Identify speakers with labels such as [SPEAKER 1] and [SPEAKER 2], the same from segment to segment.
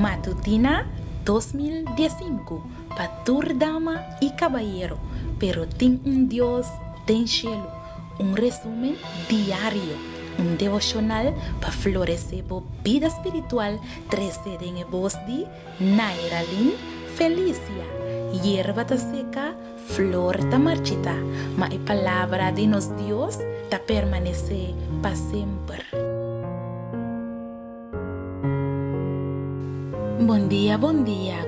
[SPEAKER 1] Matutina 2015 para dama y caballero, pero tin un Dios ten cielo. Un resumen diario, un devocional para florecer por vida espiritual. 13 en voz de Nairalin Felicia. Hierba ta seca, flor ta marchita, ma a palavra de nos Dios ta permanece para sempre. Bom dia,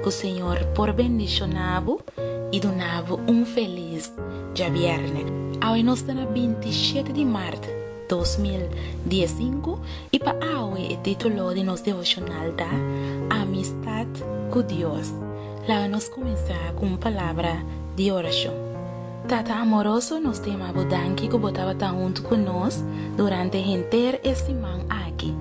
[SPEAKER 1] que o Senhor por bendicionavo e donavo feliz dia viernes. Hoje nós estamos na 27 de março 2015 e para hoje o título de nosso devocional da Amistad com Deus. Lá nós começar com uma palavra de oração. Tata amoroso, nós temos a danke que botava junto conosco durante a inteira semana aqui.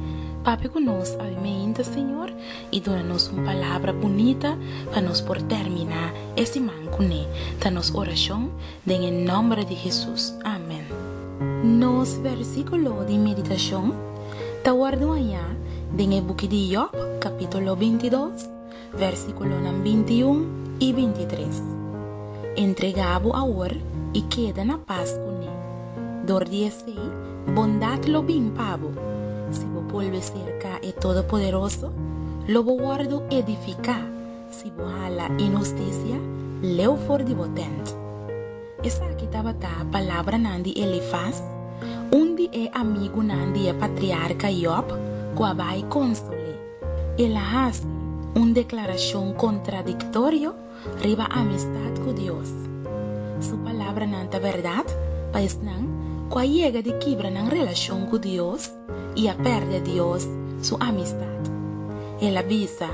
[SPEAKER 1] Papi conosco, alimenta, Senhor, e dona-nos uma palavra bonita para nós por terminar esse mancuné. Tá nos oração, em nome de Jesus. Amém. Nos versículo de meditação, tá guardando aí, em book de Job, capítulo 22, versículo 21 e 23. Entregavo a or e queda na paz com ele. Dor de sei, bondade lo bem pavo. Si vos vuelve cerca el Todopoderoso, lo guardo edificar. Si vos hala injusticia, leo for di botent. Esa aquí estaba ta palabra nandi Elifaz, undi e amigo nandi e patriarca Job, guabai console. Ela hace declaración contradictorio riba amistad con Dios. Su palabra nanta verdad, paes nan, qua llega de quibra nan relación con Dios, y a perder Dios su amistad. Él avisa,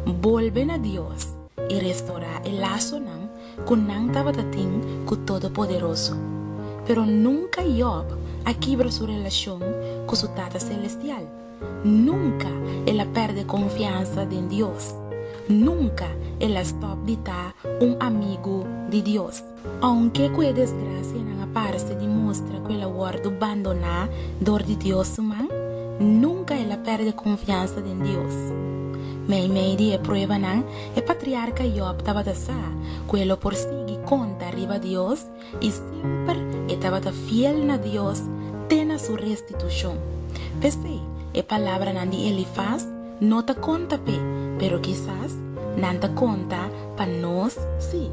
[SPEAKER 1] vuelven a Dios y restaura el lazo con tabatatín con Todopoderoso. Pero nunca Job quiebra su relación con su Tata Celestial. Nunca él pierde confianza en Dios. Nunca él stop de estar un amigo de Dios. Aunque con desgracia no aparece demuestra que el guardo abandona dor de Dios humano, nunca ela perde confiança em Deus. Meio de prueba não, o patriarca Job estava a sa, que ele por seguir conta arriba a Deus e sempre estava fiel na Deus, tendo sua restituição. Pensei, a palavra não de Elifaz não te conta pero quizás não te conta para nós sim.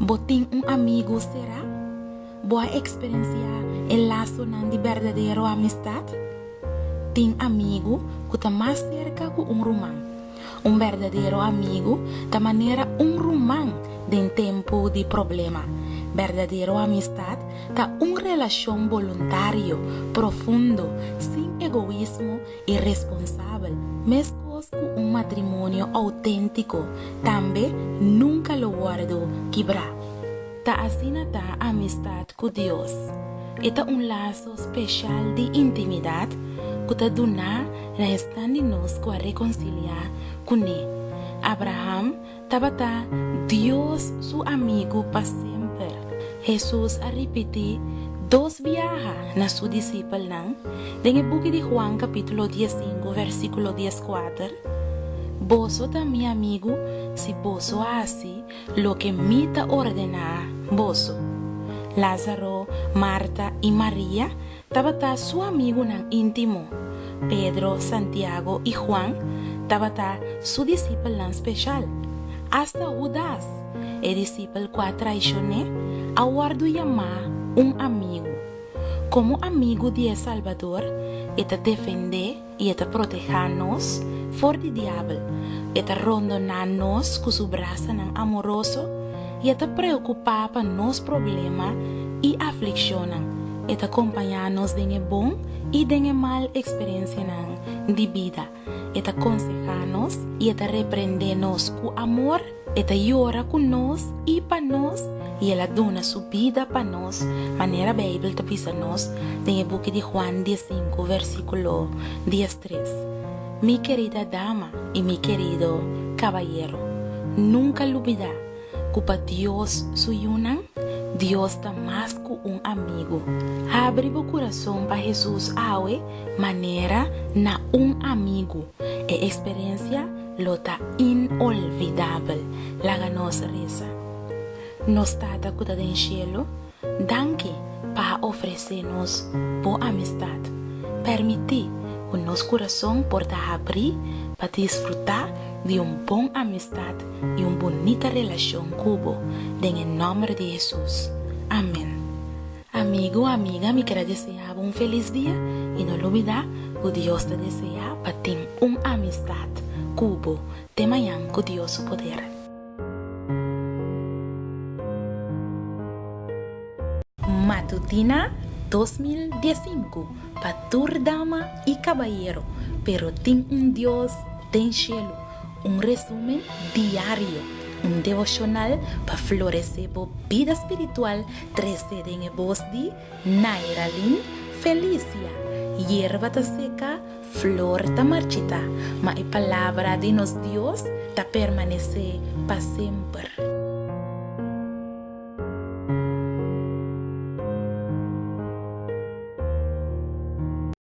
[SPEAKER 1] Botin amigo será? Boa experienciar el laço não de verdadeiro amistade? Tem amigo que está mais cerca que romano. Verdadeiro amigo da maneira romano em tempo de problema. Verdadeiro amistade da relação voluntário, profundo, sem egoísmo e responsável. Mesmo com matrimônio autêntico, também nunca lo guardo quebrar. Ta assina ta amistade com Deus. Eta laço especial de intimidade que te dona na estande nos a reconciliar com ele. Abraham estava Deus su amigo para sempre. Jesus a repetir 2 viajes na su discípulo en el book de Juan capítulo 15 versículo 14. Boso ta mi amigo si boso hace lo que me ta ordena boso. Lázaro, Marta y María estaban su amigo íntimo. Pedro, Santiago y Juan estaban su discípulo especial. Hasta Judas, el discípulo que traicionó, a guardo llamar un amigo. Como amigo de El Salvador, eta defende y eta protegernos for el diablo, eta rondonarnos con su brazo amoroso y eta preocupar para nos problemas y aflicciones, eta acompañarnos en el buen y en el mal experiencia de vida, eta aconsejarnos y eta reprendernos con amor, eta llora con nos y para nos, y ela dona su vida para nos, manera Bíblia te pisa nos, en el book de Juan 15, versículo 13. Mi querida dama y mi querido caballero, nunca olvida que para Dios soy una, Dios está más que un amigo. Abre tu corazón para Jesús hoy, manera na un amigo. E experiencia lota inolvidable laga nos reza. Nos tata cuida del cielo, danke para ofrecernos boa amistad. Permitir que nuestro corazón pueda abrir para disfrutar de una buena amistad y una bonita relación cubo, en el nombre de Jesús. Amén. Amigo, amiga, me quiero desear un feliz día y no olvidar que Dios te desea para ti una amistad cubo, de mañana con Dios su poder. Matutina 2015 para toda dama y caballero, pero tiene un Dios del cielo, un resumen diario, un devocional para florecer por vida espiritual, 13 en voz de Nairalyn Felicia, hierba ta seca, flor ta marchita, mas la palabra de nos Dios ta permanece para siempre.